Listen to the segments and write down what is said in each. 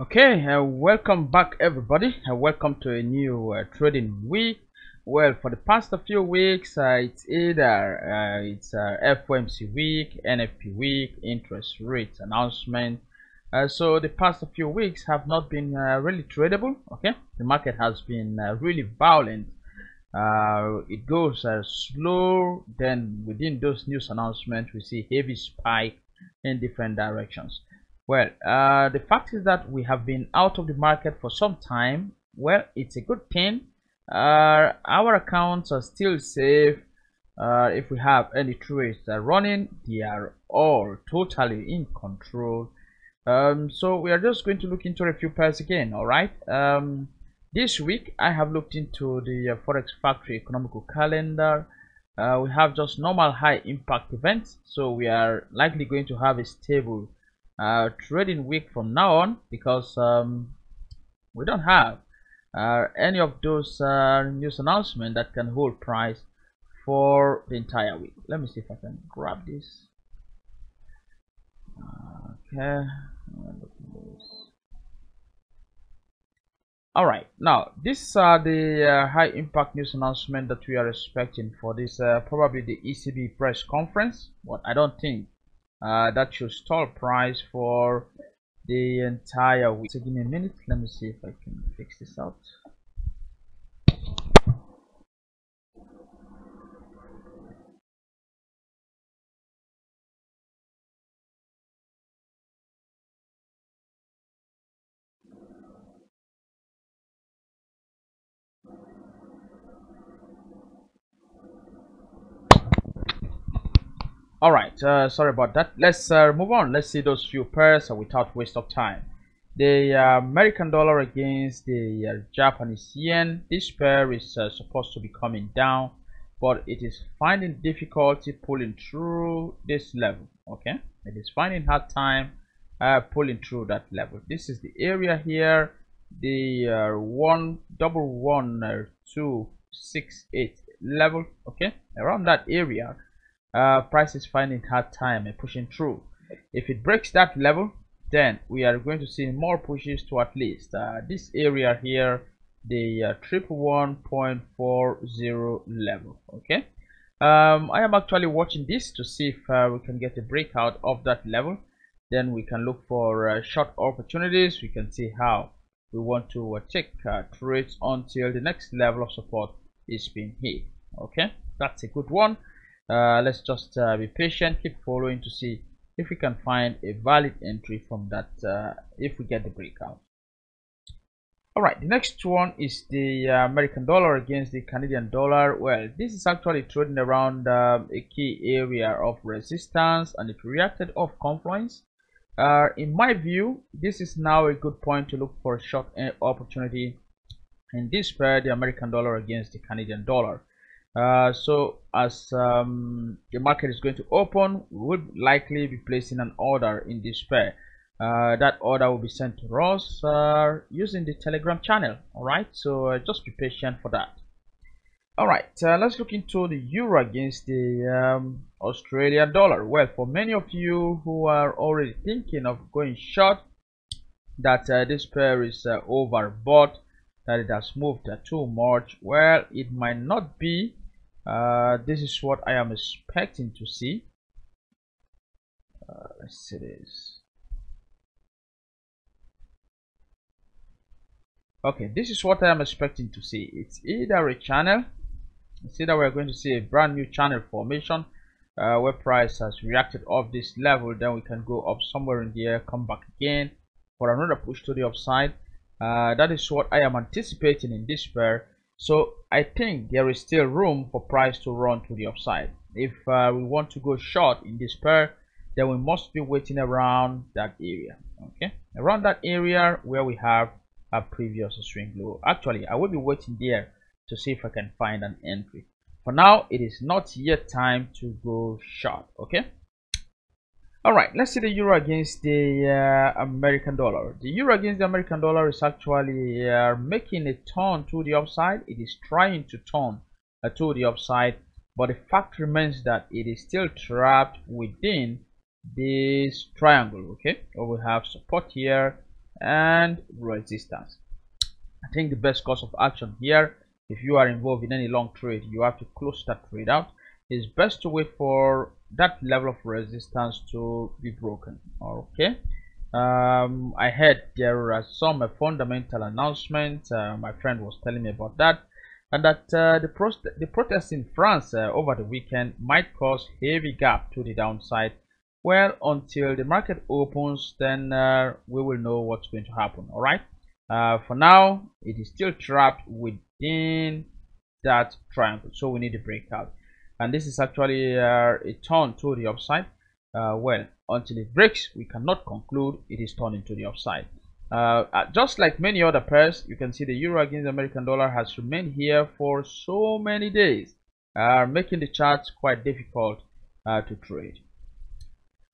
Okay, welcome back everybody. Welcome to a new trading week. Well, for the past few weeks, it's either FOMC week, NFP week, interest rate announcement. So the past few weeks have not been really tradable. Okay, the market has been really violent. It goes slow. Then within those news announcements, we see heavy spike in different directions. Well, the fact is that we have been out of the market for some time. Well, it's a good thing. Our accounts are still safe. If we have any trades running, they are all totally in control. So we are just going to look into a few pairs again. All right. This week I have looked into the Forex Factory economical calendar. We have just normal high impact events, so we are likely going to have a stable trading week from now on, because we don't have any of those news announcements that can hold price for the entire week. Let me see if I can grab this. Okay. All right, now these are the high impact news announcement that we are expecting for this probably the ECB press conference, but I don't think that should stall price for the entire week. So give me a minute, let me see if I can fix this out. All right, sorry about that. Let's move on. Let's see those few pairs without waste of time. The American dollar against the Japanese yen. This pair is supposed to be coming down, but it is finding difficulty pulling through this level. Okay, it is finding hard time pulling through that level. This is the area here, the 1111268 level. Okay, around that area. Price is finding hard time and pushing through. If it breaks that level, then we are going to see more pushes to at least this area here, the 111.40 level. Okay, I am actually watching this to see if we can get a breakout of that level. Then we can look for short opportunities. We can see how we want to take trades until the next level of support is being hit. Okay, that's a good one. Let's just be patient, keep following to see if we can find a valid entry from that if we get the breakout. All right, the next one is the American dollar against the Canadian dollar. Well, this is actually trading around a key area of resistance, and it reacted off confluence. In my view, this is now a good point to look for a short opportunity in this pair, the American dollar against the Canadian dollar. So as the market is going to open, we would likely be placing an order in this pair. That order will be sent to us using the Telegram channel. All right, so just be patient for that. All right, let's look into the euro against the Australian dollar. Well, for many of you who are already thinking of going short, that this pair is overbought, that it has moved too much. Well, it might not be. This is what I am expecting to see. Let's see this. Okay, this is what I am expecting to see. It's either a channel. It's either we're going to see a brand new channel formation where price has reacted off this level. Then we can go up somewhere in the air, come back again for another push to the upside. That is what I am anticipating in this pair. So I think there is still room for price to run to the upside. If we want to go short in this pair, then we must be waiting around that area. Okay, around that area where we have a previous swing low. Actually, I will be waiting there to see if I can find an entry. For now, it is not yet time to go short. Okay. All right, let's see the euro against the American dollar. The euro against the American dollar is actually making a turn to the upside. It is trying to turn to the upside, but the fact remains that it is still trapped within this triangle. Okay, so we have support here, and resistance. I think the best course of action here, if you are involved in any long trade, you have to close that trade out. It's best to wait for that level of resistance to be broken. Okay. I heard there are some fundamental announcements. My friend was telling me about that, and that the protests in France over the weekend might cause heavy gap to the downside. Well, until the market opens, then we will know what's going to happen. All right. For now, it is still trapped within that triangle, so we need to break out. And this is actually a turn to the upside. Well, until it breaks, we cannot conclude it is turning to the upside. Just like many other pairs, you can see the euro against the American dollar has remained here for so many days, making the charts quite difficult to trade.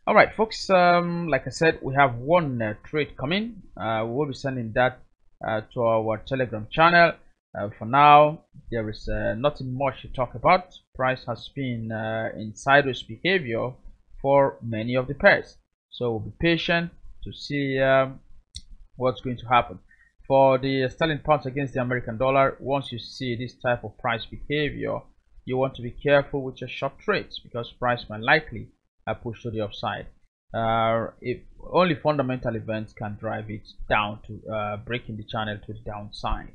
All right, folks, like I said, we have one trade coming. We will be sending that to our Telegram channel. For now, there is nothing much to talk about. Price has been in sideways behavior for many of the pairs, so we'll be patient to see what's going to happen. For the sterling pounds against the American dollar, once you see this type of price behavior, you want to be careful with your short trades, because price might likely push to the upside. If only fundamental events can drive it down to breaking the channel to the downside.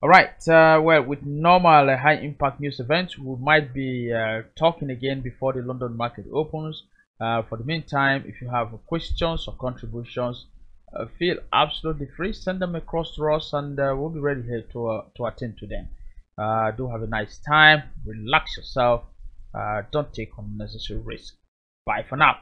All right, well, with normal high impact news events, we might be talking again before the London market opens. For the meantime, if you have questions or contributions, feel absolutely free, send them across to us, and we'll be ready here to attend to them. Do have a nice time, relax yourself, don't take unnecessary risk. Bye for now.